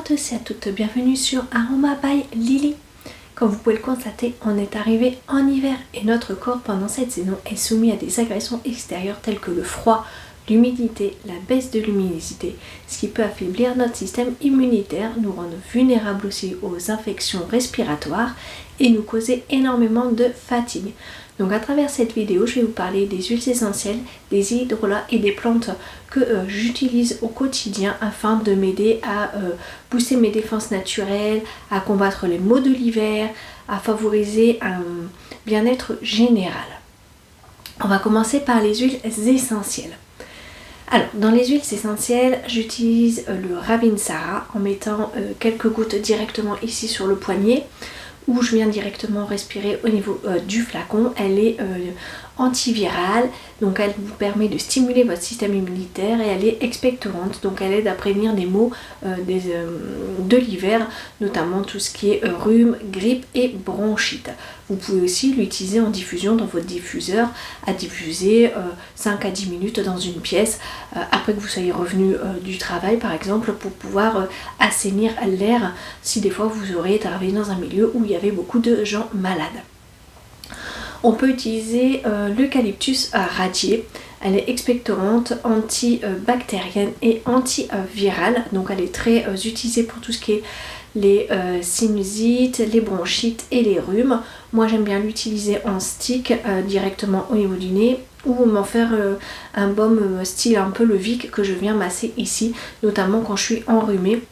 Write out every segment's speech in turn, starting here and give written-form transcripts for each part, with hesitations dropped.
tous et à toutes, bienvenue sur Aroma by Lily. Comme vous pouvez le constater, on est arrivé en hiver et notre corps pendant cette saison est soumis à des agressions extérieures telles que le froid, l'humidité, la baisse de luminosité, ce qui peut affaiblir notre système immunitaire, nous rendre vulnérables aussi aux infections respiratoires et nous causer énormément de fatigue. Donc à travers cette vidéo, je vais vous parler des huiles essentielles, des hydrolats et des plantes que j'utilise au quotidien afin de m'aider à booster mes défenses naturelles, à combattre les maux de l'hiver, à favoriser un bien-être général. On va commencer par les huiles essentielles. Alors, dans les huiles essentielles, j'utilise le Ravinsara en mettant quelques gouttes directement ici sur le poignet, où je viens directement respirer au niveau du flacon. Elle est antivirale, donc elle vous permet de stimuler votre système immunitaire et elle est expectorante, donc elle aide à prévenir des maux de l'hiver, notamment tout ce qui est rhume, grippe et bronchite. Vous pouvez aussi l'utiliser en diffusion dans votre diffuseur, à diffuser 5 à 10 minutes dans une pièce, après que vous soyez revenu du travail par exemple, pour pouvoir assainir l'air si des fois vous aurez travaillé dans un milieu où il y avait beaucoup de gens malades. On peut utiliser l'eucalyptus radié. Elle est expectorante, antibactérienne et antivirale. Donc elle est très utilisée pour tout ce qui est les sinusites, les bronchites et les rhumes. Moi j'aime bien l'utiliser en stick directement au niveau du nez, ou m'en faire un baume style un peu le Vic que je viens masser ici, notamment quand je suis enrhumée.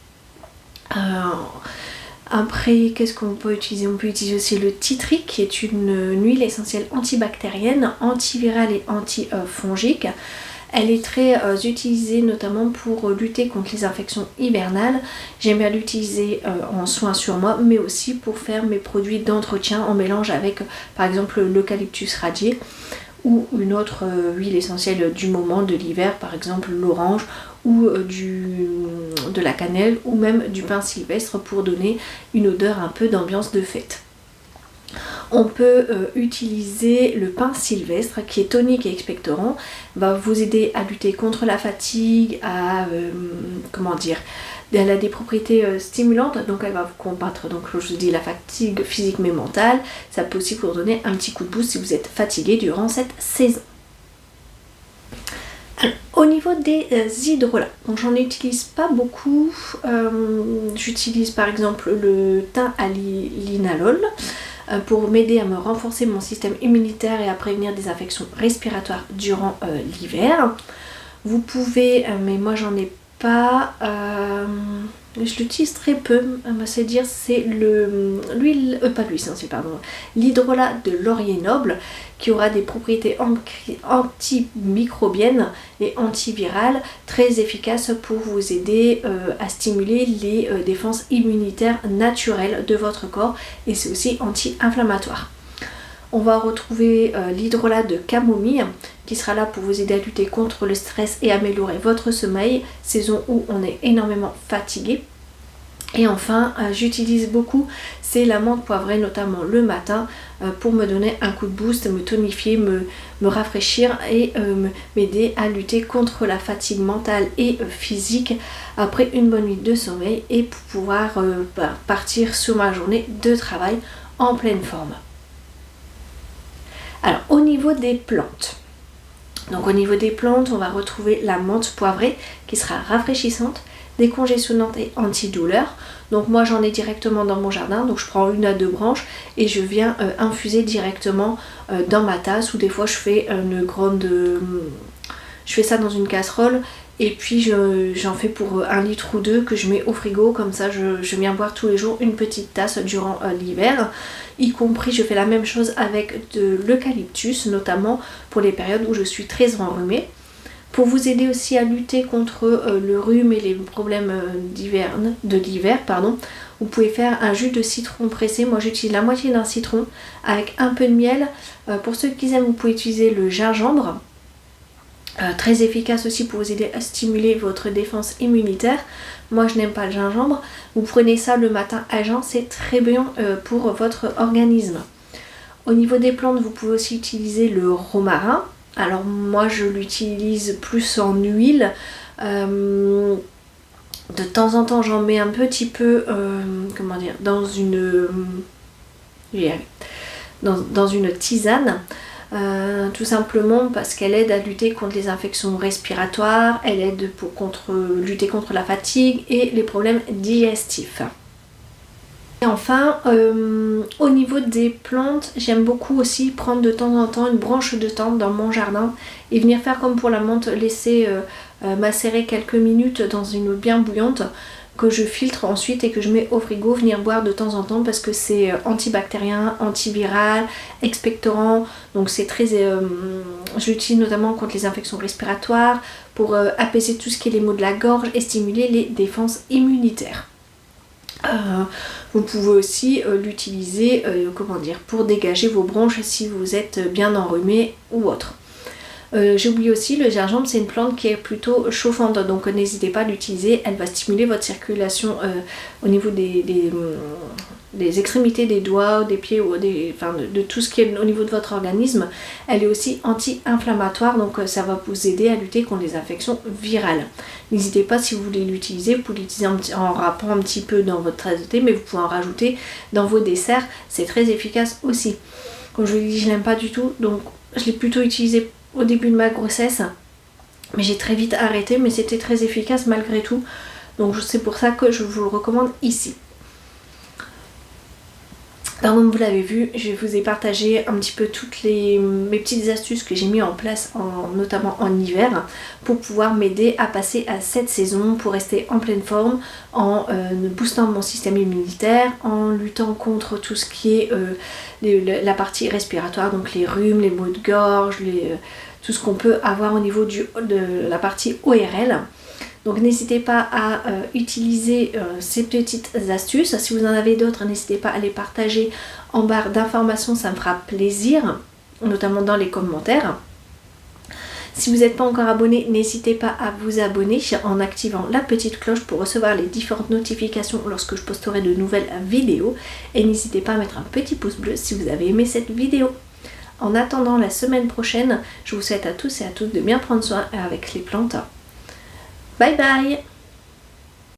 Après, qu'est-ce qu'on peut utiliser? On peut utiliser aussi le tea tree, qui est une huile essentielle antibactérienne, antivirale et antifongique. Elle est très utilisée notamment pour lutter contre les infections hivernales. J'aime bien l'utiliser en soins sur moi, mais aussi pour faire mes produits d'entretien en mélange avec par exemple l'eucalyptus radié ou une autre huile essentielle du moment de l'hiver, par exemple l'orange ou de la cannelle ou même du pin sylvestre pour donner une odeur un peu d'ambiance de fête. On peut utiliser le pin sylvestre qui est tonique et expectorant, va vous aider à lutter contre la fatigue, elle a des propriétés stimulantes, donc elle va vous combattre, donc je vous dis, la fatigue physique mais mentale. Ça peut aussi vous donner un petit coup de boost si vous êtes fatigué durant cette saison. Alors, au niveau des hydrolats, donc j'en utilise pas beaucoup. J'utilise par exemple le thym à linalol pour m'aider à me renforcer mon système immunitaire et à prévenir des infections respiratoires durant l'hiver. Vous pouvez, mais moi j'en ai pas, je l'utilise très peu, c'est dire, c'est l'hydrolat de laurier noble qui aura des propriétés antimicrobiennes et antivirales très efficaces pour vous aider à stimuler les défenses immunitaires naturelles de votre corps, et c'est aussi anti-inflammatoire. On va retrouver l'hydrolat de camomille qui sera là pour vous aider à lutter contre le stress et améliorer votre sommeil, saison où on est énormément fatigué. Et enfin, j'utilise beaucoup, c'est la menthe poivrée, notamment le matin, pour me donner un coup de boost, me tonifier, me rafraîchir et m'aider à lutter contre la fatigue mentale et physique après une bonne nuit de sommeil, et pour pouvoir partir sur ma journée de travail en pleine forme. Alors, au niveau des plantes, on va retrouver la menthe poivrée qui sera rafraîchissante, décongestionnante et antidouleur. Donc moi j'en ai directement dans mon jardin, donc je prends 1 à 2 branches et je viens infuser directement dans ma tasse, ou des fois je fais je fais ça dans une casserole et puis j'en fais pour 1 litre ou 2 que je mets au frigo, comme ça je viens boire tous les jours une petite tasse durant l'hiver. Y compris, je fais la même chose avec de l'eucalyptus, notamment pour les périodes où je suis très enrhumée. Pour vous aider aussi à lutter contre le rhume et les problèmes de l'hiver, vous pouvez faire un jus de citron pressé. Moi j'utilise la moitié d'un citron avec un peu de miel. Pour ceux qui aiment, vous pouvez utiliser le gingembre. Très efficace aussi pour vous aider à stimuler votre défense immunitaire. Moi je n'aime pas le gingembre. Vous prenez ça le matin à jeun, c'est très bien pour votre organisme. Au niveau des plantes, vous pouvez aussi utiliser le romarin. Alors moi je l'utilise plus en huile. De temps en temps j'en mets un petit peu, comment dire, dans une tisane. Tout simplement parce qu'elle aide à lutter contre les infections respiratoires, elle aide lutter contre la fatigue et les problèmes digestifs. Et enfin, au niveau des plantes, j'aime beaucoup aussi prendre de temps en temps une branche de thym dans mon jardin et venir faire comme pour la menthe, laisser macérer quelques minutes dans une eau bien bouillante que je filtre ensuite et que je mets au frigo, venir boire de temps en temps parce que c'est antibactérien, antiviral, expectorant, donc c'est très... je l'utilise notamment contre les infections respiratoires, pour apaiser tout ce qui est les maux de la gorge et stimuler les défenses immunitaires. Vous pouvez aussi l'utiliser pour dégager vos bronches si vous êtes bien enrhumé ou autre. J'ai oublié aussi, le gingembre c'est une plante qui est plutôt chauffante, donc n'hésitez pas à l'utiliser, elle va stimuler votre circulation au niveau des extrémités des doigts, des pieds, de tout ce qui est au niveau de votre organisme. Elle est aussi anti-inflammatoire, donc ça va vous aider à lutter contre les infections virales. N'hésitez pas, si vous voulez l'utiliser, vous pouvez l'utiliser en râpant un petit peu dans votre tasse de thé, mais vous pouvez en rajouter dans vos desserts, c'est très efficace aussi. Comme je vous l'ai dit, je l'aime pas du tout, donc je l'ai plutôt utilisé au début de ma grossesse, mais j'ai très vite arrêté, mais c'était très efficace malgré tout, donc c'est pour ça que je vous le recommande ici. Alors, comme vous l'avez vu, je vous ai partagé un petit peu toutes mes petites astuces que j'ai mis en place, notamment en hiver, pour pouvoir m'aider à passer à cette saison, pour rester en pleine forme, en boostant mon système immunitaire, en luttant contre tout ce qui est la partie respiratoire, donc les rhumes, les maux de gorge, tout ce qu'on peut avoir au niveau de la partie ORL. Donc n'hésitez pas à utiliser ces petites astuces. Si vous en avez d'autres, n'hésitez pas à les partager en barre d'informations, ça me fera plaisir, notamment dans les commentaires. Si vous n'êtes pas encore abonné, n'hésitez pas à vous abonner en activant la petite cloche pour recevoir les différentes notifications lorsque je posterai de nouvelles vidéos. Et n'hésitez pas à mettre un petit pouce bleu si vous avez aimé cette vidéo. En attendant la semaine prochaine, je vous souhaite à tous et à toutes de bien prendre soin avec les plantes. Bye bye!